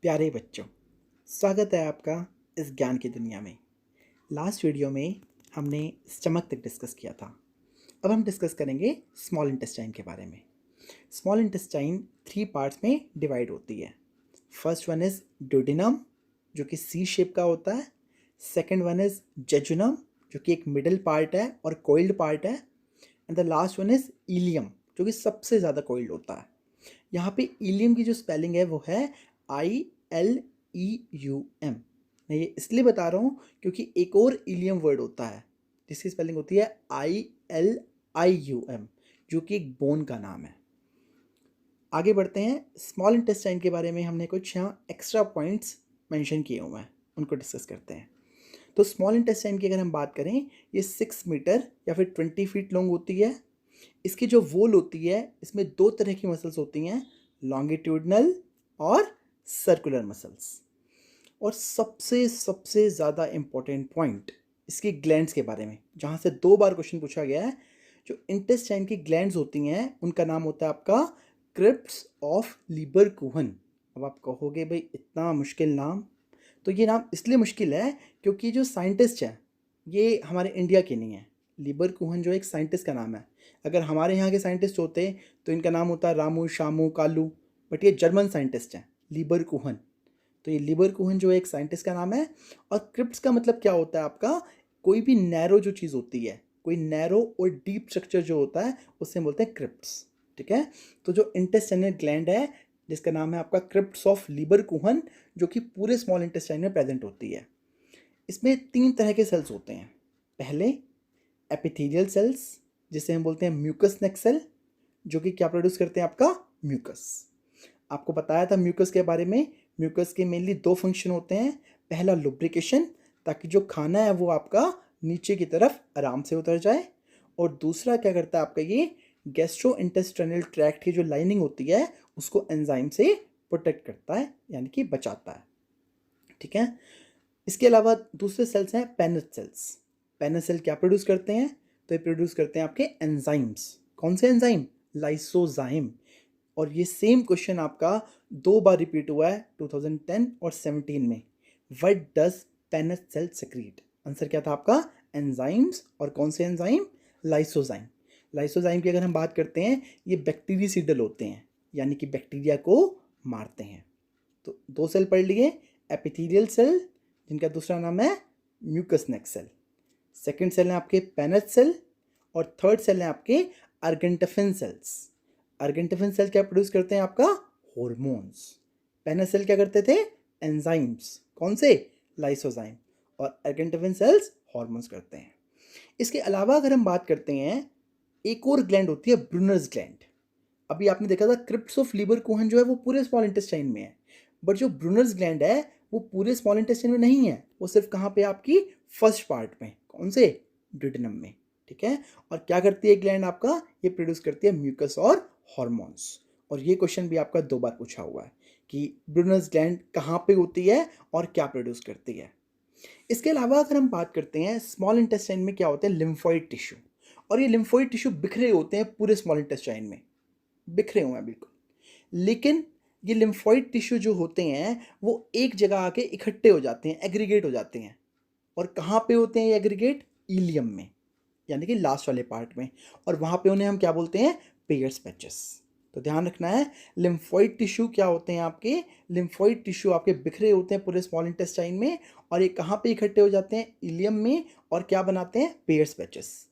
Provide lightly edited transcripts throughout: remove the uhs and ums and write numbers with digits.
प्यारे बच्चों, स्वागत है आपका इस ज्ञान की दुनिया में। लास्ट वीडियो में हमने स्टमक तक डिस्कस किया था। अब हम डिस्कस करेंगे स्मॉल इंटेस्टाइन के बारे में। स्मॉल इंटेस्टाइन 3 पार्ट्स में डिवाइड होती है। फर्स्ट वन इज ड्यूडेनम, जो कि सी शेप का होता है। सेकंड वन इज जेजुनम, जो कि एक मिडल पार्ट है और कोइल्ड पार्ट है। And the last one is ilium, जो कि सबसे ज़्यादा कोइल्ड होता है। यहाँ पे इलियम की जो स्पेलिंग है वो है ILEUM। मैं ये इसलिए बता रहा हूँ क्योंकि एक और इलियम वर्ड होता है जिसकी स्पेलिंग होती है ILIUM, जो कि एक बोन का नाम है। आगे बढ़ते हैं। स्मॉल इंटेस्टाइन के बारे में हमने कुछ यहाँ एक्स्ट्रा पॉइंट्स मेंशन किए हुए हैं, उनको डिस्कस करते हैं। तो स्मॉल इंटेस्टाइन की अगर हम बात करें, ये 6 मीटर या फिर 20 फीट लॉन्ग होती है। इसकी जो वॉल होती है, इसमें 2 तरह की मसल्स होती हैं, लॉन्गिट्यूडनल और सर्कुलर मसल्स। और सबसे सबसे ज़्यादा इम्पोर्टेंट पॉइंट इसकी ग्लैंड्स के बारे में, जहाँ से 2 बार क्वेश्चन पूछा गया है। जो इंटेस्टाइन की ग्लैंड्स होती हैं उनका नाम होता है आपका क्रिप्ट्स ऑफ लीबरकुहन। अब आप कहोगे भाई इतना मुश्किल नाम, तो ये नाम इसलिए मुश्किल है क्योंकि जो साइंटिस्ट हैं ये हमारे इंडिया के नहीं है। लीबरकुहन जो एक साइंटिस्ट का नाम है। अगर हमारे यहाँ के साइंटिस्ट होते तो इनका नाम होता रामू, शामू, कालू, बट ये जर्मन साइंटिस्ट हैं, लीबरकुहन। तो ये लीबरकुहन जो एक साइंटिस्ट का नाम है। और क्रिप्ट्स का मतलब क्या होता है आपका, कोई भी नैरो जो चीज़ होती है, कोई नैरो और डीप स्ट्रक्चर जो होता है उससे हम बोलते हैं क्रिप्ट्स। ठीक है। तो जो इंटेस्टाइनल ग्लैंड है जिसका नाम है आपका क्रिप्ट्स ऑफ लीबरकुहन, जो कि पूरे स्मॉल इंटेस्टाइन में प्रेजेंट होती है। इसमें 3 तरह के सेल्स होते हैं। पहले एपिथेलियल सेल्स, जिसे हम बोलते हैं म्यूकस नेक सेल, जो कि क्या प्रोड्यूस करते हैं आपका म्यूकस। आपको बताया था म्यूकस के बारे में। म्यूकस के मेनली 2 फंक्शन होते हैं। पहला लुब्रिकेशन, ताकि जो खाना है वो आपका नीचे की तरफ आराम से उतर जाए। और दूसरा क्या करता है आपका ये गैस्ट्रो इंटेस्टाइनल ट्रैक्ट की जो लाइनिंग होती है उसको एंजाइम से प्रोटेक्ट करता है, यानी कि बचाता है। ठीक है। इसके अलावा दूसरे सेल्स हैं पेनेट सेल्स। पेनेट सेल क्या प्रोड्यूस करते हैं, तो ये प्रोड्यूस करते हैं आपके एंजाइम्स। कौन से एंजाइम, लाइसोजाइम। और ये सेम क्वेश्चन आपका 2 बार रिपीट हुआ है 2010 और 17 में। What does Paneth cell secrete. Answer क्या था आपका, एंजाइम्स। और कौन से एंजाइम, लाइसोजाइम। लाइसोजाइम की अगर हम बात करते हैं, ये बैक्टीरियसिडल होते हैं, यानी कि बैक्टीरिया को मारते हैं। तो 2 सेल पढ़ लिए, एपिथेलियल सेल जिनका दूसरा नाम है म्यूकस नेक सेल। सेकंड सेल है आपके पेनेट सेल। और थर्ड सेल है आपके अर्गेंटफिन सेल्स। अर्गेंटफिन सेल क्या प्रोड्यूस करते हैं आपका, हॉर्मोन्स। पेनेट सेल क्या करते थे, एंजाइम्स। कौन से, लाइसोजाइम। और अर्गेंटफिन सेल्स हॉर्मोन्स करते हैं। इसके अलावा अगर हम बात करते हैं, एक और ग्लैंड होती है ब्रूनर्स ग्लैंड। अभी आपने देखा था क्रिप्ट्स ऑफ लीबरकुहन जो है वो पूरे स्मॉल इंटेस्टाइन में है, बट जो ब्रूनर्स ग्लैंड है वो पूरे स्मॉल इंटेस्टाइन में नहीं है। वो सिर्फ कहाँ पे, आपकी फर्स्ट पार्ट में। कौन से, ड्यूडेनम में। ठीक है। और क्या करती है ग्लैंड आपका, ये प्रोड्यूस करती है म्यूकस और हॉर्मोन्स। और ये क्वेश्चन भी आपका 2 बार पूछा हुआ है कि ब्रूनर्स ग्लैंड कहाँ पे होती है और क्या प्रोड्यूस करती है। इसके अलावा अगर हम बात करते हैं, स्मॉल इंटेस्टाइन में क्या होते हैं, लिम्फोइड टिश्यू। और ये लिम्फोइड टिश्यू बिखरे होते हैं पूरे स्मॉल इंटेस्टाइन में, बिखरे हुए हैं बिल्कुल। लेकिन ये लिम्फोइड टिश्यू जो होते हैं वो एक जगह आके इकट्ठे हो जाते हैं, एग्रीगेट हो जाते हैं। और कहाँ पे होते हैं ये एग्रीगेट, इलियम में, यानी कि लास्ट वाले पार्ट में। और वहाँ पे उन्हें हम क्या बोलते हैं, पेयर्स पैचेस। तो ध्यान रखना है, लिम्फोइड टिश्यू क्या होते हैं आपके, लिम्फोइड टिश्यू आपके बिखरे होते हैं पूरे स्मॉल इंटेस्टाइन में। और ये कहाँ पे इकट्ठे हो जाते हैं, इलियम में। और क्या बनाते हैं, पेयर्स पैचेस।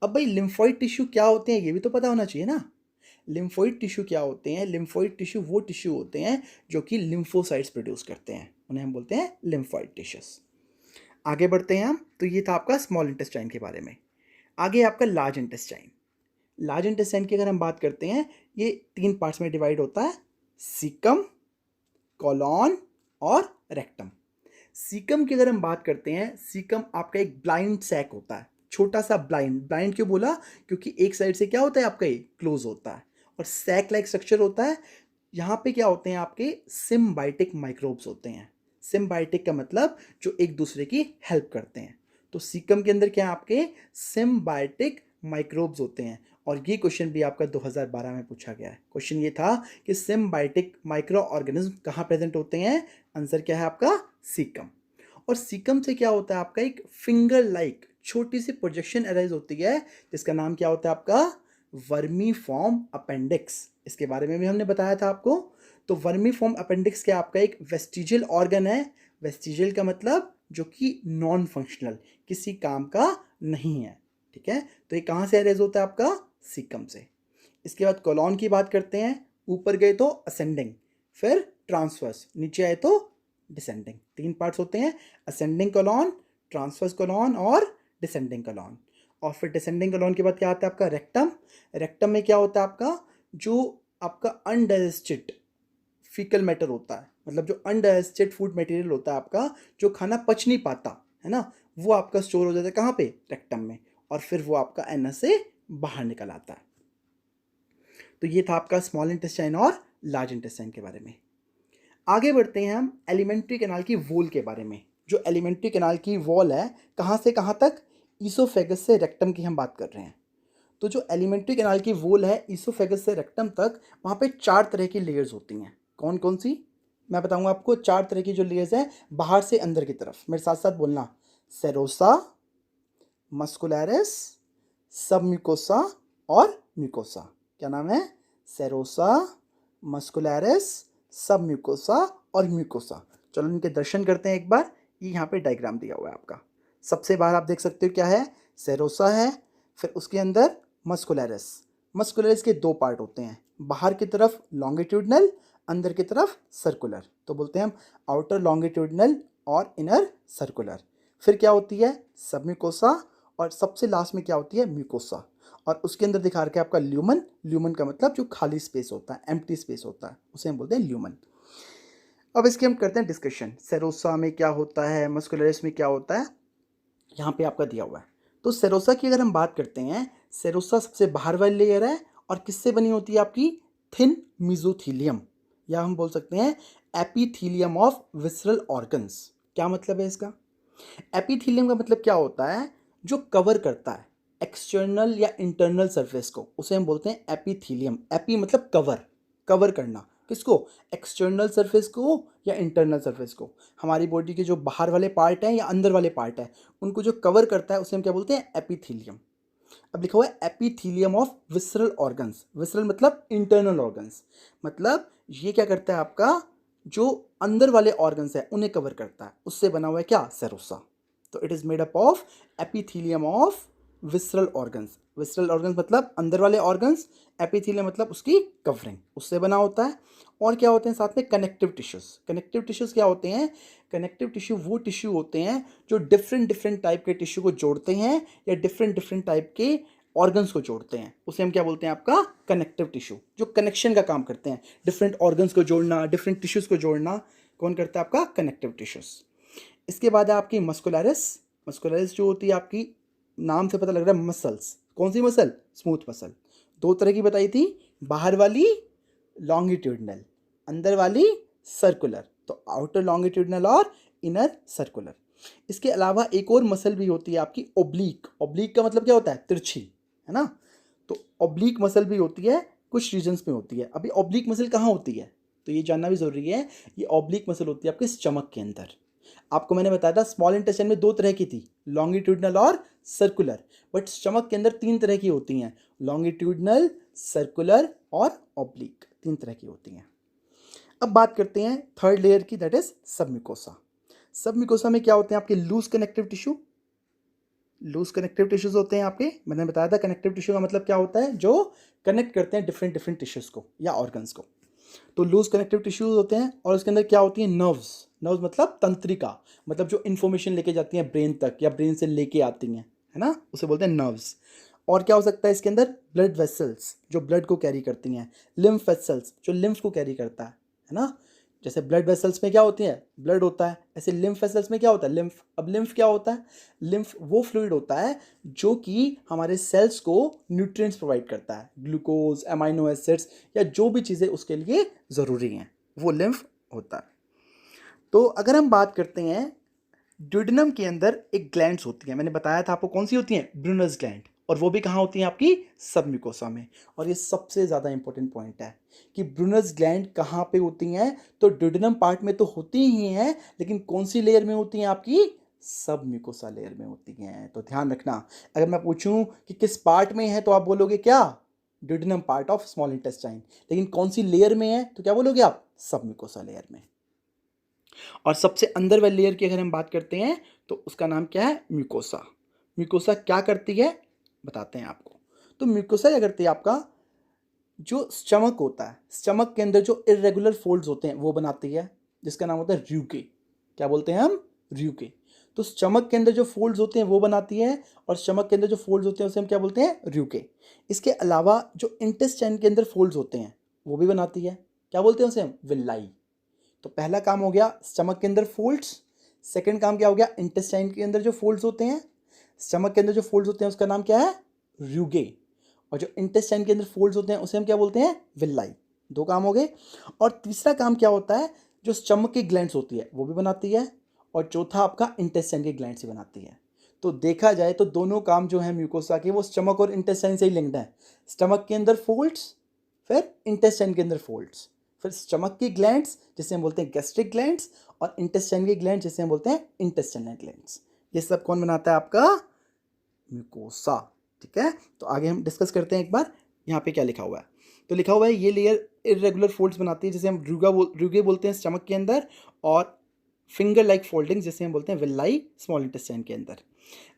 अब भाई लिम्फोइड टिश्यू क्या होते हैं ये भी तो पता होना चाहिए ना। लिम्फोइड टिश्यू क्या होते हैं, लिम्फोइड टिश्यू वो टिश्यू होते हैं जो कि लिम्फोसाइट्स प्रोड्यूस करते हैं, उन्हें हम बोलते हैं लिम्फोइड टिश्यूज। आगे बढ़ते हैं हम। तो ये था आपका स्मॉल इंटेस्टाइन के बारे में। आगे आपका लार्ज इंटेस्टाइन। लार्ज इंटेस्टाइन की अगर हम बात करते हैं, ये 3 पार्ट्स में डिवाइड होता है, सीकम, कॉलॉन और रेक्टम। सीकम की अगर हम बात करते हैं, सीकम आपका एक ब्लाइंड सैक होता है, छोटा सा ब्लाइंड। ब्लाइंड क्यों बोला, क्योंकि एक साइड से क्या होता है आपका, ये क्लोज होता है और सैक लाइक स्ट्रक्चर होता है। यहाँ पे क्या होते हैं आपके, सिम्बायोटिक माइक्रोब्स होते हैं। सिम्बायोटिक का मतलब जो एक दूसरे की हेल्प करते हैं। तो सीकम के अंदर क्या है आपके, सिम्बायोटिक माइक्रोब्स होते हैं। और ये क्वेश्चन भी आपका 2012 में पूछा गया है। क्वेश्चन ये था कि सिम्बायोटिक माइक्रो ऑर्गेनिज्म कहाँ प्रेजेंट होते हैं? आंसर क्या है आपका? सीकम। और सीकम से क्या होता है आपका? एक फिंगर लाइक छोटी सी प्रोजेक्शन अराइज होती है जिसका नाम क्या होता है आपका? Vermiform appendix. इसके बारे में भी हमने बताया था आपको। तो वर्मीफॉर्म अपेंडिक्स क्या आपका एक वेस्टिजियल ऑर्गन है। वेस्टिजियल का मतलब जो कि नॉन फंक्शनल, किसी काम का नहीं है, ठीक है। तो ये कहाँ से अरेज होता है आपका? सीकम से। इसके बाद कोलॉन की बात करते हैं। ऊपर गए तो असेंडिंग, फिर ट्रांसवर्स, नीचे आए तो डिसेंडिंग। 3 पार्ट्स होते हैं, असेंडिंग कोलॉन, ट्रांसवर्स कोलॉन और डिसेंडिंग कोलॉन। और फिर डिसेंडिंग कोलॉन के बाद क्या आता है आपका? रेक्टम। रेक्टम में क्या होता है आपका? जो आपका अनडाइजेस्टेड फीकल मैटर होता है, मतलब जो अनडाइजेस्टेड फूड मटेरियल होता है आपका, जो खाना पच नहीं पाता है ना, वो आपका स्टोर हो जाता है कहाँ पे? रेक्टम में। और फिर वो आपका एनस से बाहर निकल आता है। तो ये था आपका स्मॉल इंटेस्टाइन और लार्ज इंटेस्टाइन के बारे में। आगे बढ़ते हैं हम एलिमेंट्री कैनाल की वॉल के बारे में। जो एलिमेंट्री कैनाल की वॉल है, कहाँ से कहाँ तक? ईसोफेगस से रेक्टम की हम बात कर रहे हैं। तो जो एलिमेंट्री कैनाल की वॉल है ईसोफेगस से रेक्टम तक, वहाँ पे 4 तरह की लेयर्स होती हैं। कौन कौन सी? मैं बताऊंगा आपको। 4 तरह की जो लेयर्स हैं बाहर से अंदर की तरफ, मेरे साथ साथ बोलना। सेरोसा, मस्कुलैरिस, सबम्यूकोसा और म्यूकोसा। क्या नाम है? सेरोसा, मस्कुलैरिस, सबम्यूकोसा और म्यूकोसा। चलो इनके दर्शन करते हैं एक बार। ये यहाँ पे डायग्राम दिया हुआ है आपका। सबसे बाहर आप देख सकते हो क्या है? सेरोसा है, फिर उसके अंदर मस्कुलैरिस। मस्कुलैरिस के 2 पार्ट होते हैं, बाहर की तरफ लॉन्गिट्यूडनल, अंदर की तरफ सर्कुलर। तो बोलते हैं हम आउटर लॉन्गिट्यूडनल और इनर सर्कुलर। फिर क्या होती है? सबम्यूकोसा। और सबसे लास्ट में क्या होती है? म्यूकोसा। और उसके अंदर दिखा रखा है आपका ल्यूमन। ल्यूमन का मतलब जो खाली स्पेस होता है, एम्प्टी स्पेस होता है, उसे हम बोलते हैं ल्यूमन। अब इसके हम करते हैं डिस्कशन। सेरोसा में क्या होता है, मस्कुलरिस में क्या होता है, यहाँ पे आपका दिया हुआ है। तो सेरोसा की अगर हम बात करते हैं, सेरोसा सबसे बाहर वाली लेयर है और किससे बनी होती है आपकी? थिन मिजोथीलियम, या हम बोल सकते हैं एपिथीलियम ऑफ विसरल ऑर्गन्स। क्या मतलब है इसका? एपिथीलियम का मतलब क्या होता है? जो कवर करता है एक्सटर्नल या इंटरनल सरफेस को, उसे हम बोलते हैं एपिथीलियम। एपी मतलब कवर, कवर करना। किसको? एक्सटर्नल सरफेस को या इंटरनल सरफेस को। हमारी बॉडी के जो बाहर वाले पार्ट हैं या अंदर वाले पार्ट हैं, उनको जो कवर करता है उसे हम क्या बोलते हैं? एपिथीलियम। अब लिखा हुआ है epithelium of visceral organs. Visceral मतलब इंटरनल ऑर्गन्स। मतलब ये क्या करता है आपका? जो अंदर वाले ऑर्गन्स है उन्हें कवर करता है, उससे बना हुआ है क्या? सेरोसा। तो it is made up of epithelium of visceral organs. Visceral organs मतलब अंदर वाले ऑर्गन्स, एपिथीलियम मतलब उसकी कवरिंग, उससे बना होता है। और क्या होते हैं साथ में? Connective tissues. कनेक्टिव टिश्यूज क्या होते हैं? कनेक्टिव टिश्यू वो टिश्यू होते हैं जो डिफरेंट डिफरेंट टाइप के टिश्यू को जोड़ते हैं या डिफरेंट डिफरेंट टाइप के ऑर्गन्स को जोड़ते हैं, उसे हम क्या बोलते हैं? आपका कनेक्टिव टिश्यू। जो कनेक्शन का काम करते हैं, डिफरेंट ऑर्गन्स को जोड़ना, डिफरेंट टिश्यूज को जोड़ना, कौन करता है? आपका कनेक्टिव टिश्यूज। इसके बाद है आपकी मस्कुलरिस। मस्कुलरिस जो होती है आपकी, नाम से पता लग रहा है मसल्स। कौन सी मसल? Smooth muscle. 2 तरह की बताई थी, बाहर वाली लॉन्गिट्यूडनल, अंदर वाली सर्कुलर। तो आउटर लॉन्गिट्यूडनल और इनर सर्कुलर। इसके अलावा एक और मसल भी होती है आपकी, ओब्लीक। ओब्लीक का मतलब क्या होता है? तिरछी, है ना। तो ओब्लीक मसल भी होती है, कुछ रीजन्स में होती है। अभी ओब्लीक मसल कहाँ होती है तो ये जानना भी जरूरी है। ये ओब्लीक मसल होती है आपके स्टमक के अंदर। आपको मैंने बताया था स्मॉल इंटेस्टाइन में 2 तरह की थी, लॉन्गिट्यूडनल और सर्कुलर। बट स्टमक के अंदर 3 तरह की होती हैं, लॉन्गिट्यूडनल, सर्कुलर और ऑब्लिक, 3 तरह की होती हैं। अब बात करते हैं थर्ड लेयर की, दैट इज सबम्यूकोसा। सबम्यूकोसा में क्या होते हैं आपके? Loose connective tissue. Loose connective tissues होते हैं आपके। मैंने बताया था कनेक्टिव टिश्यू का मतलब क्या होता है? जो कनेक्ट करते हैं डिफरेंट डिफरेंट टिश्यूज को या ऑर्गन्स को। तो लूज कनेक्टिव टिश्यूज होते हैं। और उसके अंदर क्या होती है? नर्व्स। नर्व्स मतलब तंत्रिका, मतलब जो इन्फॉर्मेशन लेके जाती हैं ब्रेन तक या ब्रेन से लेके आती हैं, है ना, उसे बोलते हैं नर्व्स। और क्या हो सकता है इसके अंदर? ब्लड वेसल्स, जो ब्लड को कैरी करती हैं। लिम्फ वेसल्स, जो लिम्फ को कैरी करता है ना। जैसे ब्लड वेसल्स में क्या होती है? ब्लड होता है। ऐसे लिम्फ वेसल्स में क्या होता है? लिम्फ। अब लिम्फ क्या होता है? लिम्फ वो फ्लूइड होता है जो कि हमारे सेल्स को न्यूट्रिएंट्स प्रोवाइड करता है, ग्लूकोज, अमाइनो एसिड्स या जो भी चीज़ें उसके लिए ज़रूरी हैं, वो लिम्फ होता है। तो अगर हम बात करते हैं, ड्यूडेनम के अंदर एक ग्लैंड्स होती हैं। मैंने बताया था आपको कौन सी होती हैं? Brunner's gland. और वो भी कहाँ होती हैं आपकी सब म्यूकोसा में। और ये सबसे ज़्यादा इंपॉर्टेंट पॉइंट है कि ब्रूनस ग्लैंड कहाँ पे होती हैं, तो ड्यूडेनम पार्ट में तो होती ही हैं, लेकिन कौन सी लेयर में होती हैं आपकी सब म्यूकोसा लेयर में होती हैं। तो ध्यान रखना, अगर मैं पूछूं कि किस पार्ट में है तो आप बोलोगे क्या, duodenum part of small intestine, लेकिन कौन सी लेयर में है तो क्या बोलोगे आप, सब म्यूकोसा लेयर में। और सबसे अंदर वाली लेयर की अगर हम बात करते हैं तो उसका नाम क्या है, म्यूकोसा। म्यूकोसा क्या करती है बताते हैं आपको। तो म्यूकोसा क्या करती है, आपका जो स्टमक होता है, स्टमक के अंदर जो इरेगुलर फोल्ड्स होते हैं वो बनाती है, जिसका नाम होता है र्यूके। क्या बोलते हैं हम, र्यूके। तो स्टमक के अंदर जो फोल्ड्स होते हैं वो बनाती है, और स्टमक के अंदर जो फोल्ड्स होते हैं उसे हम क्या बोलते हैं, र्यूके। इसके अलावा जो इंटेस्टाइन के अंदर फोल्ड्स होते हैं वो भी बनाती है, क्या बोलते हैं उसे हम, विलाई। तो पहला काम हो गया स्टमक के अंदर फोल्ड्स, सेकंड काम क्या हो गया, इंटेस्टाइन के अंदर जो फोल्ड्स होते हैं, स्टमक के अंदर जो फोल्ड्स होते हैं उसका नाम क्या है, र्यूगे। और जो इंटेस्टाइन के अंदर फोल्ड्स होते हैं उसे हम क्या बोलते हैं, विलाई। दो काम हो गए। और तीसरा काम क्या होता है, जो स्टमक की ग्लैंड्स होती है वो भी बनाती है, और चौथा आपका इंटेस्टाइन की ग्लैंड्स भी बनाती है। तो देखा जाए तो दोनों काम जो है म्यूकोसा के वो स्टमक और इंटेस्टाइन से ही लिंक्ड है। स्टमक के अंदर फोल्ड्स, फिर इंटेस्टाइन के अंदर फोल्ड्स, फिर स्टमक की ग्लैंड्स जिसे हम बोलते हैं गैस्ट्रिक ग्लैंड्स, और इंटेस्टाइन की ग्लैंड जिसे हम बोलते हैं इंटेस्टाइनल ग्लैंड्स। ये सब कौन बनाता है, आपका म्यूकोसा। ठीक है, तो आगे हम डिस्कस करते हैं एक बार। यहाँ पे क्या लिखा हुआ है, तो लिखा हुआ है ये लेयर इरेगुलर फोल्ड्स बनाती है जिसे हम र्यूगे बोलते हैं स्टमक के अंदर, और फिंगर लाइक फोल्डिंग जिसे हम बोलते हैं विलाई स्मॉल इंटेस्टाइन के अंदर।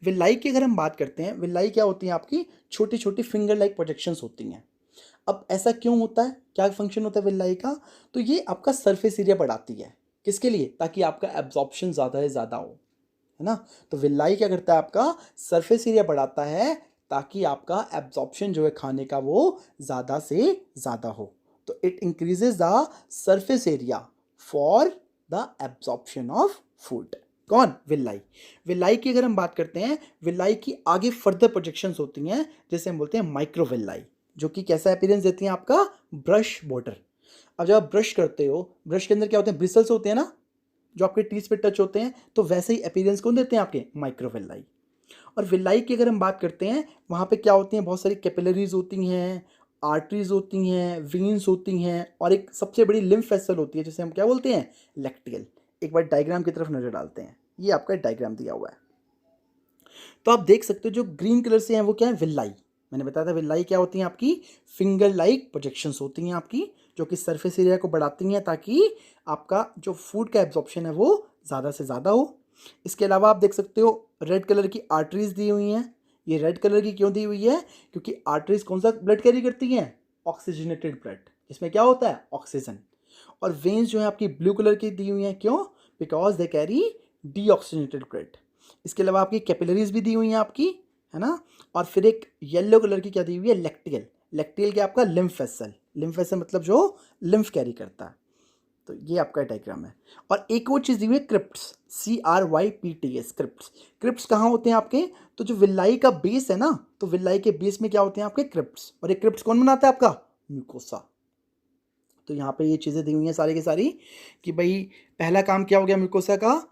विलाई की अगर हम बात करते हैं, विलाई क्या होती है, आपकी छोटी छोटी फिंगर लाइक प्रोजेक्शंस होती हैं। अब ऐसा क्यों होता है, क्या फंक्शन होता है विलाई का, तो ये आपका सरफेस एरिया बढ़ाती है, किसके लिए, ताकि आपका एब्जॉर्प्शन ज़्यादा से ज़्यादा हो, है ना। तो विलाई क्या करता है, आपका सरफेस एरिया बढ़ाता है ताकि आपका एब्जॉर्प्शन जो है खाने का वो ज़्यादा से ज़्यादा हो। तो it increases the surface area for the absorption of food. कौन, विलाई। विलाई की अगर हम बात करते हैं, विलाई की आगे फर्दर प्रोजेक्शंस होती हैं जैसे हम बोलते हैं माइक्रोविलाई, जो कि कैसा अपीयरेंस देती हैं, आपका ब्रश बॉर्डर। अब जब आप ब्रश करते हो, ब्रश के अंदर क्या होते हैं, ब्रिसल्स होते हैं ना, जो आपके टीथ पे टच होते हैं, तो वैसे ही अपीयरेंस कौन देते हैं, आपके माइक्रोविलाई। और विलाई की अगर हम बात करते हैं, वहाँ पे क्या होती हैं, बहुत सारी कैपिलरीज होती हैं, आर्टरीज होती हैं, वीन्स होती हैं, और एक सबसे बड़ी लिम्फ वेसल होती है जिसे हम क्या बोलते हैं, लैक्टियल। एक बार डायग्राम की तरफ नजर डालते हैं, ये आपका डायग्राम दिया हुआ है। तो आप देख सकते हो जो ग्रीन कलर से हैं वो क्या है, विलाई। मैंने बताया था विलाई क्या होती हैं, आपकी फिंगर लाइक प्रोजेक्शंस होती हैं आपकी, जो कि सरफेस एरिया को बढ़ाती हैं ताकि आपका जो फूड का एब्जॉर्प्शन है वो ज़्यादा से ज़्यादा हो। इसके अलावा आप देख सकते हो रेड कलर की आर्टरीज दी हुई हैं। ये रेड कलर की क्यों दी हुई है, क्योंकि आर्टरीज कौन सा ब्लड कैरी करती हैं, ऑक्सीजनेटेड ब्लड, इसमें क्या होता है, ऑक्सीजन। और वेन्स जो है आपकी ब्लू कलर की दी हुई हैं, क्यों, because they carry deoxygenated blood. इसके अलावा आपकी कैपिलरीज भी दी हुई हैं आपकी, है ना। और फिर एक येलो कलर की क्या दी हुई है, लेक्टियल। लेक्टियल क्या, आपका लिम्फ वेसल। लिम्फ वेसल मतलब जो लिम्फ कैरी करता है। तो ये आपका डायग्राम है। और एक और चीज़ दी हुई है, क्रिप्ट्स, CRYPTS, क्रिप्ट्स। क्रिप्ट्स कहाँ होते हैं आपके, तो जो विलाई का बेस है ना, तो विलाई के बेस में क्या होते हैं, आपके क्रिप्ट्स। और ये क्रिप्ट्स कौन बनाता है, आपका म्यूकोसा। तो यहाँ पे ये चीज़ें दी हुई हैं सारी की सारी, कि भाई पहला काम क्या हो गया म्यूकोसा का,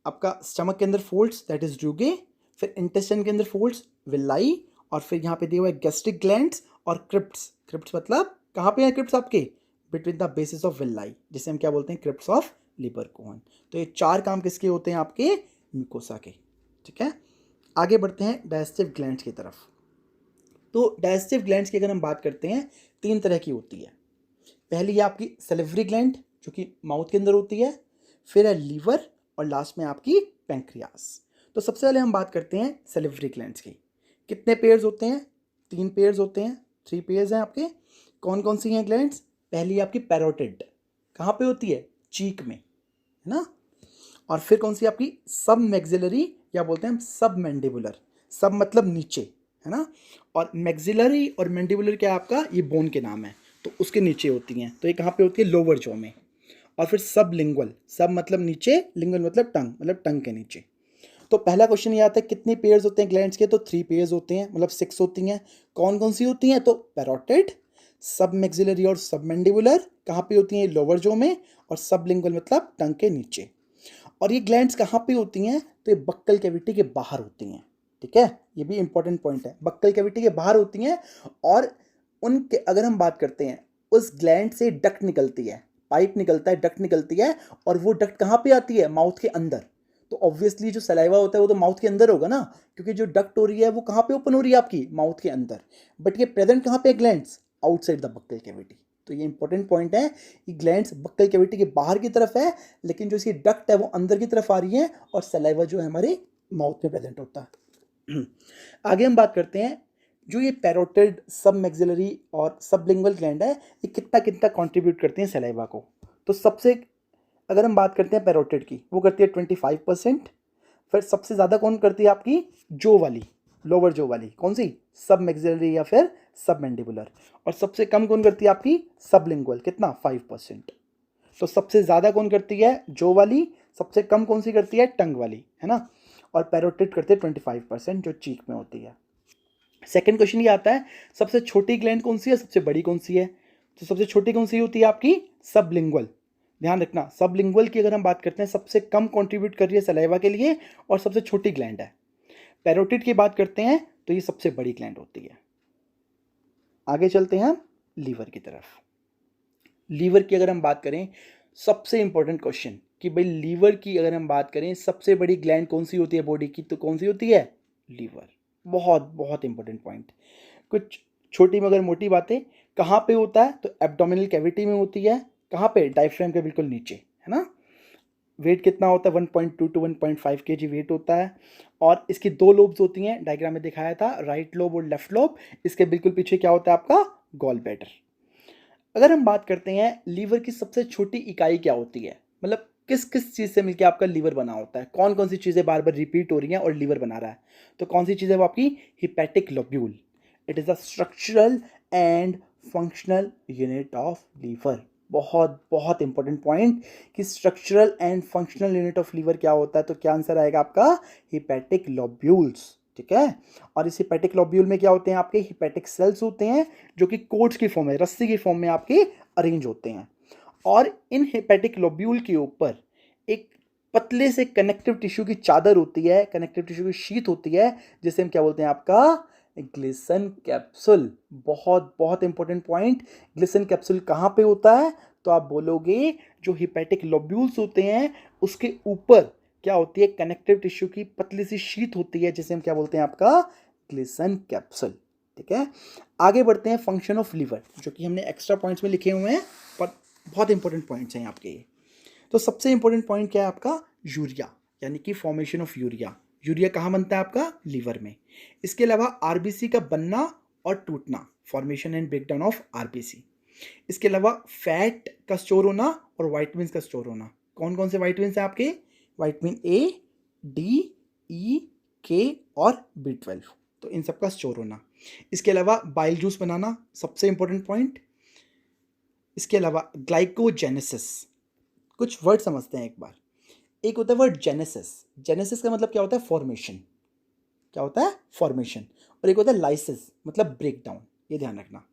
आपका स्टमक के अंदर फोल्ड्स दैट इज र्यूगे, फिर इंटेस्टाइन के अंदर फोल्ड्स विलाई, और फिर यहाँ पे दिया हुआ है गैस्ट्रिक ग्लैंड्स और क्रिप्ट्स। क्रिप्ट्स मतलब कहाँ पे है क्रिप्ट्स, आपके between the basis of villi, जिसे हम क्या बोलते हैं, क्रिप्ट्स ऑफ लिबर कोहन। तो ये चार काम किसके होते हैं, आपके म्यूकोसा के। ठीक है, आगे बढ़ते हैं डाइजेस्टिव ग्लैंड्स की तरफ। तो डाइजेस्टिव ग्लैंड्स की अगर हम बात करते हैं, तीन तरह की होती है। पहली है आपकी सेलिवरी ग्लैंड जो कि माउथ के अंदर होती है, फिर है लीवर, और लास्ट में आपकी पैंक्रियास। तो सबसे पहले हम बात करते हैं सेलिवरी ग्लैंड्स की। कितने पेयर्स होते हैं, 3 पेयर्स होते हैं, 3 पेयर्स हैं आपके। कौन कौन सी हैं ग्लैंड्स, पहली आपकी पैरोटिड, कहाँ पे होती है, चीक में, है ना। और फिर कौन सी आपकी सब मैक्सिलरी, या बोलते हैं हम सब मैंडिबुलर, सब मतलब नीचे, है ना। और मैक्सिलरी और मैंडिबुलर क्या है आपका, ये बोन के नाम है, तो उसके नीचे होती हैं। तो ये कहाँ पे होती है, लोअर जॉ में। और फिर सब लिंगुअल, सब मतलब नीचे, लिंगुअल मतलब टंग के नीचे। तो पहला क्वेश्चन ये आता है कितने पेयर्स होते हैं ग्लैंड्स के, तो 3 पेयर्स होते हैं, मतलब 6 होती हैं। कौन कौन सी होती हैं, तो पैरोटिड, सब मैक्सिलरी और सब मैंडिबुलर कहाँ पे होती हैं, लोअर जॉ में, और सब लिंगुअल मतलब टंग के नीचे। और ये ग्लैंड्स कहाँ पे होती हैं, तो ये बक्कल कैविटी के बाहर होती हैं। ठीक है, ये भी इंपॉर्टेंट पॉइंट है। बक्कल कैविटी के बाहर होती हैं और उनके अगर हम बात करते हैं उस ग्लैंड से डक्ट निकलती है, पाइप निकलता है, डक्ट निकलती है, और वो डक्ट कहाँ पे आती है? माउथ के अंदर। तो ऑब्वियसली जो सलाइवा होता है वो तो माउथ के अंदर होगा ना, क्योंकि जो डक्ट हो रही है वो कहाँ पे ओपन हो रही है? आपकी माउथ के अंदर। बट ये प्रेजेंट कहाँ पे है glands? Outside the buccal cavity. तो ये इंपॉर्टेंट पॉइंट है कि ग्लैंड्स बक्कल कैविटी के बाहर की तरफ है, लेकिन जो इसकी डक्ट है वो अंदर की तरफ आ रही है, और सलाइवा जो है हमारे माउथ में प्रेजेंट होता है। आगे हम बात करते हैं जो ये पैरोटिड, सब मैक्सिलरी और सबलिंगुअल ग्लैंड है, ये कितना कितना कंट्रीब्यूट करती हैं सलाइवा को। तो सबसे अगर हम बात करते हैं पैरोटिड की, वो करती है 25%। फिर सबसे ज़्यादा कौन करती है? आपकी जो वाली, लोअर जो वाली, कौन सी? सब मैक्सिलरी या फिर सब मैंडिबुलर। और सबसे कम कौन करती है? आपकी सबलिंगुअल। कितना? 5%। तो सबसे ज़्यादा कौन करती है? जो वाली। सबसे कम कौन सी करती है? टंग वाली, है ना। और पैरोटिड करते हैं 25%, जो चीक में होती है। सेकंड क्वेश्चन ये आता है, सबसे छोटी ग्लैंड कौन सी है, सबसे बड़ी कौन सी है? तो सबसे छोटी कौन सी होती है? आपकी सबलिंगुअल। ध्यान रखना, सबलिंगुअल की अगर हम बात करते हैं, सबसे कम कंट्रीब्यूट कर रही है सलाइवा के लिए और सबसे छोटी ग्लैंड है। पैरोटिड की बात करते हैं तो ये सबसे बड़ी ग्लैंड होती है। आगे चलते हैं हम लीवर की तरफ। लीवर की अगर हम बात करें, सबसे इंपॉर्टेंट क्वेश्चन कि भाई लीवर की अगर हम बात करें, सबसे बड़ी ग्लैंड कौन सी होती है बॉडी की? तो कौन सी होती है? लीवर। बहुत बहुत इंपॉर्टेंट पॉइंट। कुछ छोटी मगर मोटी बातें। कहाँ पे होता है? तो एब्डोमिनल कैविटी में होती है। कहाँ पे? डायफ्राम के बिल्कुल नीचे, है ना। वेट कितना होता है? 1.2 to 1.5 kg वेट होता है। और इसकी दो लोब्स होती हैं, डायग्राम में दिखाया था, राइट लोब और लेफ्ट लोब। इसके बिल्कुल पीछे क्या होता है? आपका गॉल ब्लैडर। अगर हम बात करते हैं लीवर की सबसे छोटी इकाई क्या होती है, मतलब किस किस चीज़ से मिलकर आपका लीवर बना होता है, कौन कौन सी चीज़ें बार बार रिपीट हो रही हैं और लीवर बना रहा है, तो कौन सी चीज़ है वो? आपकी hepatic lobule. It is the structural and functional unit of liver. बहुत बहुत इंपॉर्टेंट पॉइंट कि structural and functional unit of liver क्या होता है, तो क्या आंसर आएगा आपका? Hepatic lobules. ठीक है। और इस हिपैटिक लोब्यूल में क्या होते हैं? आपके हिपैटिक सेल्स होते हैं, जो कि कोट्स की फॉर्म में, रस्सी की फॉर्म में आपके अरेंज होते हैं। और इन हिपैटिक लोब्यूल के ऊपर एक पतले से कनेक्टिव टिश्यू की चादर होती है, कनेक्टिव टिश्यू की शीट होती है, जिसे हम क्या बोलते हैं? आपका ग्लिसन कैप्सूल। बहुत बहुत इंपॉर्टेंट पॉइंट। ग्लिसन कैप्सूल कहाँ पे होता है? तो आप बोलोगे जो हिपैटिक लोब्यूल्स होते हैं उसके ऊपर क्या होती है? कनेक्टिव टिश्यू की पतली सी शीट होती है, जिसे हम क्या बोलते हैं? आपका ग्लिसन कैप्सूल। ठीक है। आगे बढ़ते हैं फंक्शन ऑफ लीवर, जो कि हमने एक्स्ट्रा पॉइंट्स में लिखे हुए हैं, पर बहुत इंपॉर्टेंट पॉइंट्स हैं आपके ये। तो सबसे इंपॉर्टेंट पॉइंट क्या है आपका? यूरिया, यानी कि फॉर्मेशन ऑफ यूरिया। यूरिया कहाँ बनता है? आपका लीवर में। इसके अलावा आरबीसी का बनना और टूटना, formation and breakdown of RBC. इसके अलावा फैट का स्टोर होना और वाइटमिन का स्टोर होना। कौन कौन से वाइटमिन हैं आपके? विटामिन ए, डी, ई, के और B12। तो इन सब का स्टोर होना। इसके अलावा बाइल जूस बनाना, सबसे इंपॉर्टेंट पॉइंट। इसके अलावा ग्लाइकोजेनेसिस। कुछ वर्ड समझते हैं एक बार। एक होता है वर्ड जेनेसिस। जेनेसिस का मतलब क्या होता है? फॉर्मेशन। क्या होता है? फॉर्मेशन। और एक होता है लाइसिस, मतलब ब्रेक डाउन। ये ध्यान रखना।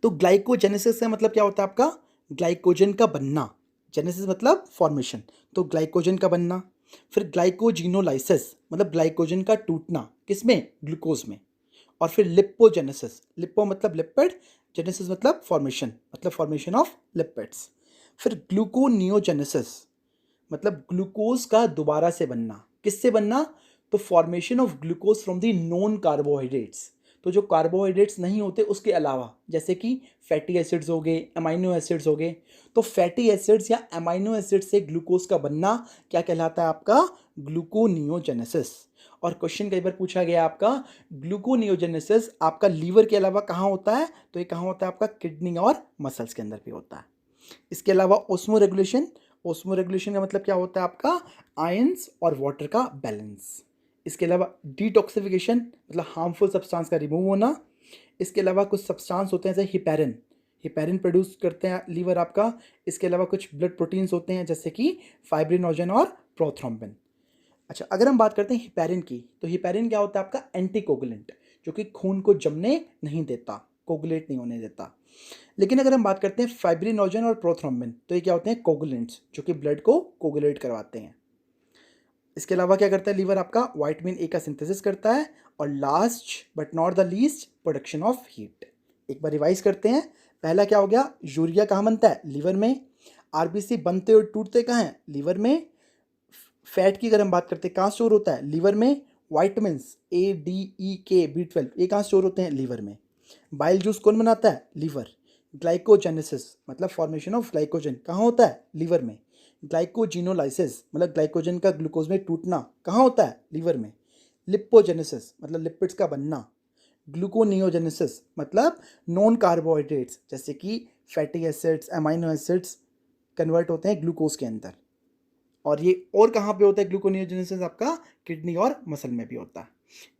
तो ग्लाइकोजेनेसिस का मतलब क्या होता है? आपका ग्लाइकोजन का बनना। जेनेसिस मतलब फॉर्मेशन, तो ग्लाइकोजन का बनना। फिर ग्लाइकोजिनोलाइसिस मतलब ग्लाइकोजन का टूटना, किसमें? ग्लूकोज में। और फिर लिपोजेनेसिस, लिपो मतलब लिपिड, जेनेसिस मतलब फॉर्मेशन, मतलब फॉर्मेशन ऑफ लिपिड्स। फिर ग्लूकोनियोजेनेसिस मतलब ग्लूकोज का दोबारा से बनना। किससे बनना? तो formation of glucose from the non carbohydrates. तो जो कार्बोहाइड्रेट्स नहीं होते उसके अलावा, जैसे कि फैटी एसिड्स हो गए, अमाइनो एसिड्स हो गए, तो फैटी एसिड्स या अमाइनो एसिड्स से ग्लूकोज का बनना क्या कहलाता है? आपका ग्लूकोनियोजेनेसिस। और क्वेश्चन कई बार पूछा गया आपका, ग्लूकोनियोजेनेसिस आपका लीवर के अलावा कहाँ होता है? तो ये कहाँ होता है? आपका किडनी और मसल्स के अंदर भी होता है। इसके अलावा ओस्मो रेगुलेशन। ओस्मो रेगुलेशन का मतलब क्या होता है? आपका आयंस और वाटर का बैलेंस। इसके अलावा डिटॉक्सिफिकेशन मतलब हार्मफुल सब्सटेंस का रिमूव होना। इसके अलावा कुछ सब्सटेंस होते हैं जैसे हिपेरिन, हिपेरिन प्रोड्यूस करते हैं लीवर आपका। इसके अलावा कुछ ब्लड प्रोटीन्स होते हैं जैसे कि फाइब्रिनोजन और प्रोथ्रोम्बिन। अच्छा, अगर हम बात करते हैं हिपेरिन की, तो हिपेरिन क्या होता है? आपका एंटीकोगुलेंट, जो कि खून को जमने नहीं देता, कोगुलेट नहीं होने देता। लेकिन अगर हम बात करते हैं फाइब्रिनोजन और प्रोथ्रोम्बिन, तो ये क्या होते हैं? कोगुलेंट्स, जो कि ब्लड को कोगुलेट करवाते हैं। इसके अलावा क्या करता है लीवर आपका, विटामिन ए का सिंथेसिस करता है, और last but not the least production of heat. एक बार रिवाइज करते हैं, पहला क्या हो गया, यूरिया कहाँ बनता है, लीवर में। आरबीसी बनते और टूटते कहाँ हैं, लीवर में। फैट की अगर हम बात करते हैं कहाँ स्टोर होता है, लीवर में। वाइटमिन्स ए डी ई के बी 12 ये कहाँ स्टोर होते हैं, लीवर में। बाइल जूस कौन बनाता है, लीवर। ग्लाइकोजेनेसिस मतलब फॉर्मेशन ऑफ ग्लाइकोजन कहाँ होता है, लीवर में। ग्लाइकोजिनोलाइसिस मतलब ग्लाइकोजन का ग्लूकोज में टूटना कहाँ होता है, लीवर में। लिपोजेनेसिस मतलब लिपिड्स का बनना। ग्लूकोनियोजेनेसिस मतलब नॉन कार्बोहाइड्रेट्स जैसे कि fatty acids, amino acids convert होते हैं ग्लूकोज के अंदर। और ये और कहाँ पे होता है ग्लूकोनियोजेनेसिस, आपका किडनी और मसल में भी होता है।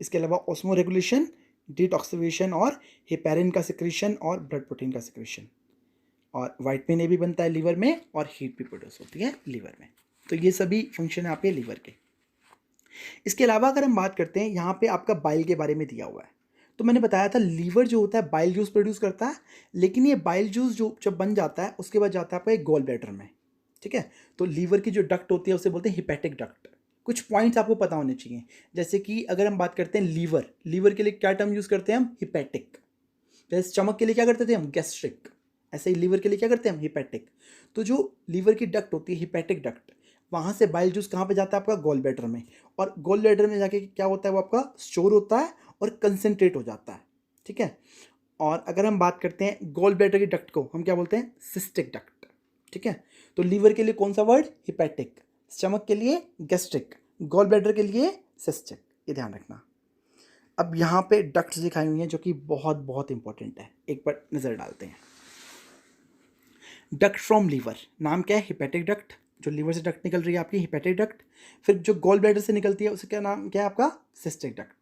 इसके अलावा ऑस्मो रेगुलेशन, डिटॉक्सिफिकेशन और हेपेरिन का सिक्रीशन और ब्लड प्रोटीन का सिक्रीशन। और विटामिन ए भी बनता है लीवर में, और हीट भी प्रोड्यूस होती है लीवर में। तो ये सभी फंक्शन है आपके लीवर के। इसके अलावा अगर हम बात करते हैं, यहाँ पे आपका बाइल के बारे में दिया हुआ है। तो मैंने बताया था लीवर जो होता है बाइल जूस प्रोड्यूस करता है, लेकिन ये बाइल जूस जो जब बन जाता है उसके बाद जाता है आपका एक गॉल ब्लैडर में। ठीक है, तो लीवर की जो डक्ट होती है उसे बोलते हैं हिपैटिक डक्ट। कुछ पॉइंट्स आपको पता होने चाहिए, जैसे कि अगर हम बात करते हैं लीवर, लीवर के लिए क्या टर्म यूज़ करते हैं हम, हिपैटिक। जैसे स्टमक के लिए क्या करते थे हम, गैस्ट्रिक। ऐसे ही लीवर के लिए क्या करते हैं हम, हिपैटिक। तो जो लीवर की डक्ट होती है हिपैटिक डक्ट, वहाँ से बाइल जूस कहाँ पे जाता है आपका, गॉल ब्लैडर में। और गॉल ब्लैडर में जाके क्या होता है, वो आपका स्टोर होता है और कंसनट्रेट हो जाता है। ठीक है, और अगर हम बात करते हैं गॉल ब्लैडर की डक्ट को हम क्या बोलते हैं, सिस्टिक डक्ट। ठीक है, तो लीवर के लिए कौन सा वर्ड, हिपैटिक। स्टमक के लिए गैस्ट्रिक, गॉल ब्लैडर के लिए सिस्टिक, ये ध्यान रखना। अब यहाँ पे डक्ट्स दिखाई हुई हैं जो कि बहुत बहुत इंपॉर्टेंट है, एक बार नज़र डालते हैं। डक्ट फ्रॉम लीवर, नाम क्या है, हिपैटिक डक्ट। जो लीवर से डक्ट निकल रही है आपकी, हिपैटिक डक्ट। फिर जो गॉल ब्लैडर से निकलती है उसका क्या नाम क्या है आपका, सिस्टिक डक्ट।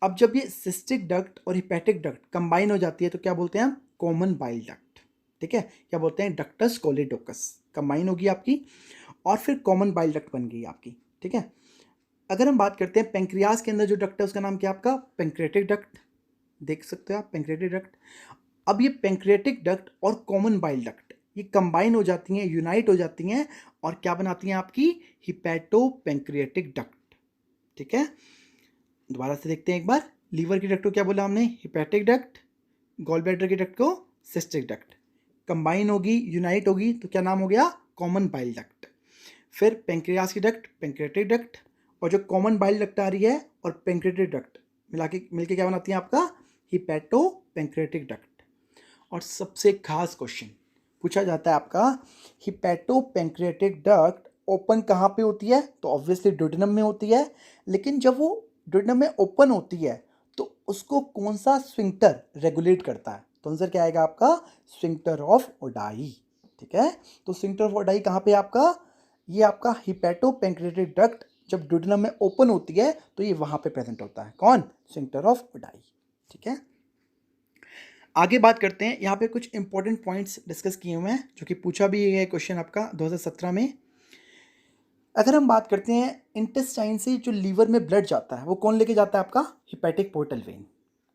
अब जब ये सिस्टिक डक्ट और हिपैटिक डक्ट कंबाइन हो जाती है तो क्या बोलते हैं हम, कॉमन बाइल डक्ट। ठीक है, क्या बोलते हैं, डक्टस कोलिडोकस। कंबाइन होगी आपकी और फिर कॉमन बाइल डक्ट बन गई आपकी। ठीक है, अगर हम बात करते हैं पेंक्रियाज के अंदर जो डक्ट है उसका नाम क्या आपका, पेंक्रेटिक डक्ट। देख सकते हो आप, पेंक्रेटिक डक्ट। अब ये पेंक्रेटिक डक्ट और कॉमन बाइल डक्ट ये कंबाइन हो जाती हैं, यूनाइट हो जाती हैं, और क्या बनाती हैं आपकी, हिपैटो पेंक्रियाटिक डक्ट। ठीक है, दोबारा से देखते हैं एक बार। लीवर की डक्ट को क्या बोला हमने, हिपैटिक डक्ट। गॉल ब्लैडर की डक्ट को सिस्टिक डक्ट। कंबाइन होगी, यूनाइट होगी तो क्या नाम हो गया, कॉमन बाइल डक्ट। फिर पेंक्रियाज की डक्ट, पेंक्रेटिक डक्ट। और जो कॉमन बाइल डक्ट आ रही है और पेंक्रेटिक डक्ट मिलके क्या बनाती है आपका, हिपैटो पेंक्रेटिक डक्ट। और सबसे खास क्वेश्चन पूछा जाता है आपका, हिपैटो पेंक्रेटिक डक्ट ओपन कहाँ पे होती है, तो ऑब्वियसली डुडेनम में होती है। लेकिन जब वो डुडेनम में ओपन होती है तो उसको कौन सा स्फिंक्टर रेगुलेट करता है, तो आंसर क्या आएगा आपका, स्फिंक्टर ऑफ ओडाई। ठीक है, तो स्फिंक्टर ऑफ ओडाई कहाँ पे आपका, ये आपका हिपैटो पेंक्रेटिक डक्ट जब डुडेनम में ओपन होती है तो ये वहाँ पे प्रेजेंट होता है, कौन, स्फिंक्टर ऑफ ओडाई। ठीक है, आगे बात करते हैं, यहाँ पे कुछ इंपॉर्टेंट पॉइंट्स डिस्कस किए हुए हैं जो कि पूछा भी है क्वेश्चन आपका 2017 में। अगर हम बात करते हैं इंटेस्टाइन से जो लीवर में ब्लड जाता है वो कौन लेके जाता है आपका, हिपैटिक पोर्टल वेन।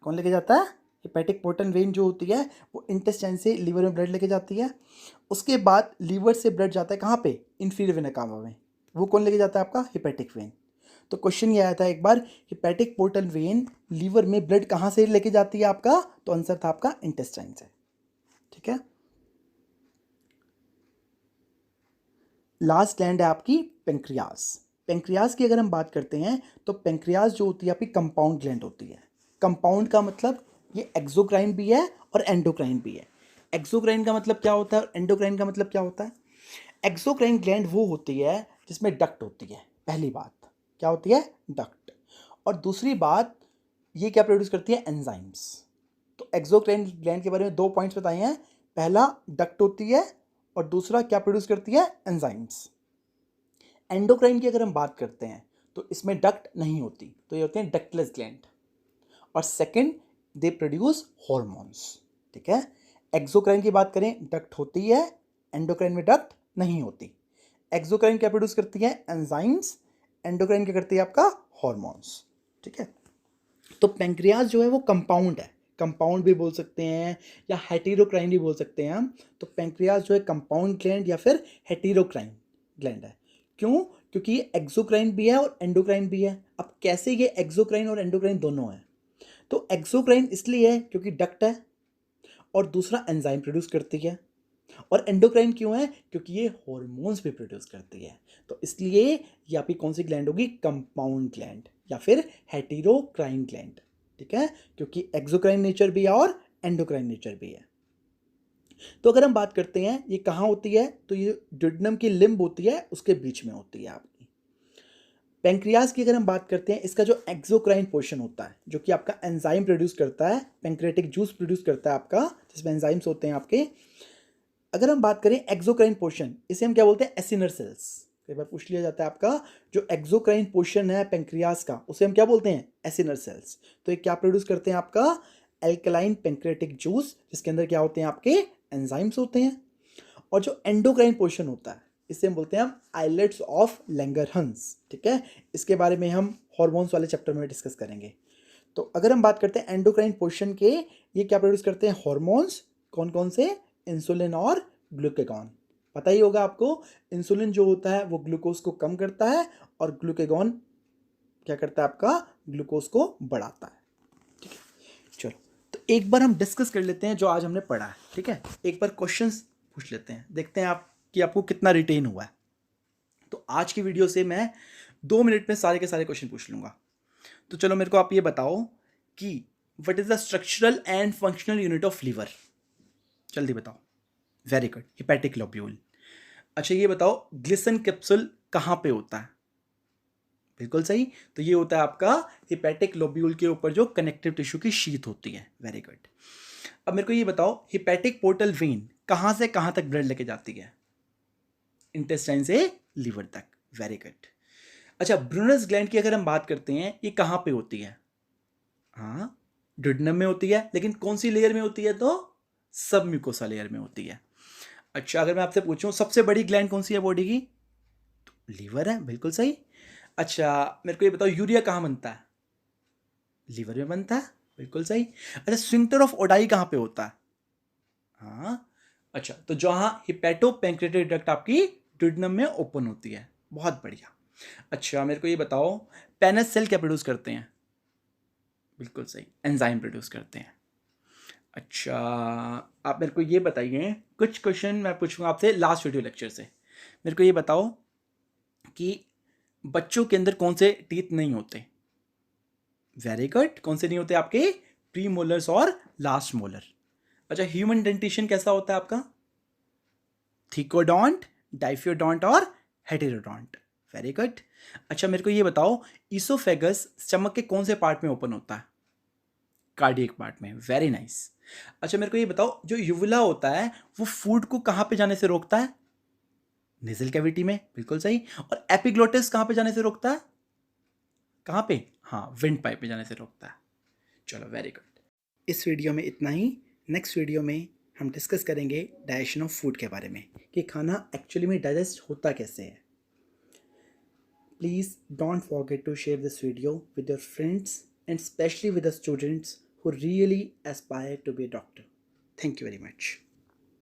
कौन लेके जाता है, हिपैटिक पोर्टल वेन जो होती है वो इंटेस्टाइन से लीवर में ब्लड लेके जाती है। उसके बाद लीवर से ब्लड जाता है कहाँ पे, इंफीरियर वेना कावा में। वो कौन लेके जाता है आपका, हिपैटिक वेन। तो क्वेश्चन ये आया था एक बार, हिपैटिक पोर्टल वेन लीवर में ब्लड कहाँ से लेके जाती है आपका, तो आंसर था आपका इंटेस्टाइन से। ठीक है, लास्ट ग्लैंड है आपकी पेंक्रियाज। पेंक्रियाज की अगर हम बात करते हैं तो पेंक्रियाज जो होती है आपकी कंपाउंड ग्लैंड होती है। कंपाउंड का मतलब ये एक्सोक्राइन भी है और एंडोक्राइन भी है। एक्सोक्राइन का मतलब क्या होता है और एंडोक्राइन का मतलब क्या होता है। एक्सोक्राइन ग्लैंड वो होती है जिसमें डक्ट होती है, पहली बात क्या होती है, डक्ट। और दूसरी बात ये क्या प्रोड्यूस करती है, एंजाइम्स। तो एक्सोक्राइन ग्लैंड के बारे में 2 पॉइंट्स बताए हैं, पहला डक्ट होती है और दूसरा क्या प्रोड्यूस करती है, एंजाइम्स। एंडोक्राइन की अगर हम बात करते हैं तो इसमें डक्ट नहीं होती, तो ये होते हैं डक्टलेस ग्लैंड। और सेकंड, दे प्रोड्यूस हॉर्मोन्स। ठीक है, एक्सोक्राइन की बात करें डक्ट होती है, एंडोक्राइन में डक्ट नहीं होती। एक्सोक्राइन क्या प्रोड्यूस करती है, एंजाइम्स। एंडोक्राइन क्या करती है आपका, हॉर्मोन्स। ठीक है, तो पेंक्रियाज जो है वो कंपाउंड है, कंपाउंड भी बोल सकते हैं या हेटेरोक्राइन भी बोल सकते हैं हम। तो पेंक्रियाज जो है कंपाउंड ग्लैंड या फिर हेटेरोक्राइन ग्लैंड है। क्यों? क्योंकि ये एक्सोक्राइन भी है और एंडोक्राइन भी है। अब कैसे ये एक्सोक्राइन और एंडोक्राइन दोनों है? तो एक्सोक्राइन इसलिए है क्योंकि डक्ट है और दूसरा एंजाइम प्रोड्यूस करती है, और एंडोक्राइन क्यों है? क्योंकि ये हॉर्मोन्स भी प्रोड्यूस करती है। तो इसलिए ये आपकी कौन सी ग्लैंड होगी? कंपाउंड ग्लैंड या फिर हेटेरोक्राइन ग्लैंड, ठीक है, क्योंकि एक्सोक्राइन नेचर भी है और एंडोक्राइन नेचर भी है। तो अगर हम बात करते हैं ये कहाँ होती है, तो ये ड्यूडेनम की लिम्ब होती है, उसके बीच में होती है आपकी। पेंक्रियाज की अगर हम बात करते हैं, इसका जो एक्सोक्राइन पोर्शन होता है जो कि आपका एंजाइम प्रोड्यूस करता है, पेंक्रियाटिक जूस प्रोड्यूस करता है आपका, जिसमें एंजाइम्स होते हैं आपके। अगर हम बात करें एक्सोक्राइन पोर्शन, इसे हम क्या बोलते हैं? Acinar cells. कई बार पूछ लिया जाता है आपका, जो एक्सोक्राइन पोर्शन है पेंक्रियाज का, उसे हम क्या बोलते हैं? Acinar cells. तो ये क्या प्रोड्यूस करते हैं? आपका एल्कलाइन पेंक्रियाटिक जूस, जिसके अंदर क्या होते हैं? आपके एंजाइम्स होते हैं। और जो एंडोक्राइन पोर्शन होता है, इसे हम बोलते हैं हम आइलेट्स ऑफ लैंगरहंस, ठीक है। इसके बारे में हम हॉर्मोन्स वाले चैप्टर में डिस्कस करेंगे। तो अगर हम बात करते हैं एंडोक्राइन पोर्शन के, ये क्या प्रोड्यूस करते हैं? हॉर्मोन्स। कौन कौन से? इंसुलिन और ग्लूकेगॉन। पता ही होगा आपको, इंसुलिन जो होता है वो ग्लूकोज को कम करता है और ग्लूकेगॉन क्या करता है? आपका ग्लूकोज को बढ़ाता है, ठीक है। चलो, तो एक बार हम डिस्कस कर लेते हैं जो आज हमने पढ़ा है, ठीक है। एक बार क्वेश्चंस पूछ लेते हैं, देखते हैं आप कि आपको कितना रिटेन हुआ है। तो आज की वीडियो से मैं 2 मिनट में सारे के सारे क्वेश्चन पूछ लूंगा। तो चलो मेरे को आप ये बताओ कि what is the structural and functional unit of liver? जल्दी बताओ। Very good, hepatic lobule. अच्छा ये बताओ, ग्लिसन कैप्सूल कहाँ पे होता है? बिल्कुल सही, तो ये होता है आपका हिपैटिक लोब्यूल के ऊपर जो कनेक्टिव टिश्यू की शीथ होती है। Very good. अब मेरे को ये बताओ, हिपैटिक पोर्टल वेन कहाँ से कहाँ तक ब्लड लेके जाती है? इंटेस्टाइन से लीवर तक। Very good. अच्छा, ब्रूनस ग्लैंड की अगर हम बात करते हैं, ये कहाँ पे होती है? हाँ, ड्यूडेनम में होती है, लेकिन कौन सी लेयर में होती है? तो सब म्यूकोसा लेयर में होती है। अच्छा, अगर मैं आपसे पूछूं सबसे बड़ी ग्लैंड कौन सी है बॉडी की? तो लीवर है, बिल्कुल सही। अच्छा मेरे को ये बताओ, यूरिया कहाँ बनता है? लीवर में बनता है, बिल्कुल सही। अच्छा, स्फिंक्टर ऑफ ओडाई कहाँ पे होता है? हाँ, अच्छा, तो जहाँ हिपैटो पेंक्रेटिक डक्ट आपकी ड्यूडेनम में ओपन होती है। बहुत बढ़िया। अच्छा मेरे को ये बताओ, पेनस सेल क्या प्रोड्यूस करते हैं? बिल्कुल सही, एंजाइम प्रोड्यूस करते हैं। अच्छा, आप मेरे को ये बताइए, कुछ क्वेश्चन मैं पूछूंगा आपसे लास्ट वीडियो लेक्चर से। मेरे को ये बताओ कि बच्चों के अंदर कौन से टीथ नहीं होते? वेरी गुड, कौन से नहीं होते आपके? प्री मोलर्स और लास्ट मोलर। अच्छा, ह्यूमन डेंटिशन कैसा होता है आपका? थिकोडोंट, डाइफियोडोंट और हेटेरोडोंट। Very good. अच्छा मेरे को ये बताओ, ईसोफेगस स्टमक के कौन से पार्ट में ओपन होता है? कार्डियक पार्ट में। Very nice. अच्छा मेरे को ये बताओ, जो यूवुला होता है वो फूड को कहाँ पे जाने से रोकता है? नेजल कैविटी में, बिल्कुल सही। और एपिग्लोटिस कहाँ पे जाने से रोकता है? कहाँ पे? हाँ, विंड पाइप पे जाने से रोकता है। चलो, वेरी गुड। इस वीडियो में इतना ही। नेक्स्ट वीडियो में हम डिस्कस करेंगे डाइजेशन ऑफ फूड के बारे में, कि खाना एक्चुअली में डाइजेस्ट होता कैसे है। Please don't forget to share this video with your friends and especially with the students who really aspire to be a doctor. Thank you very much.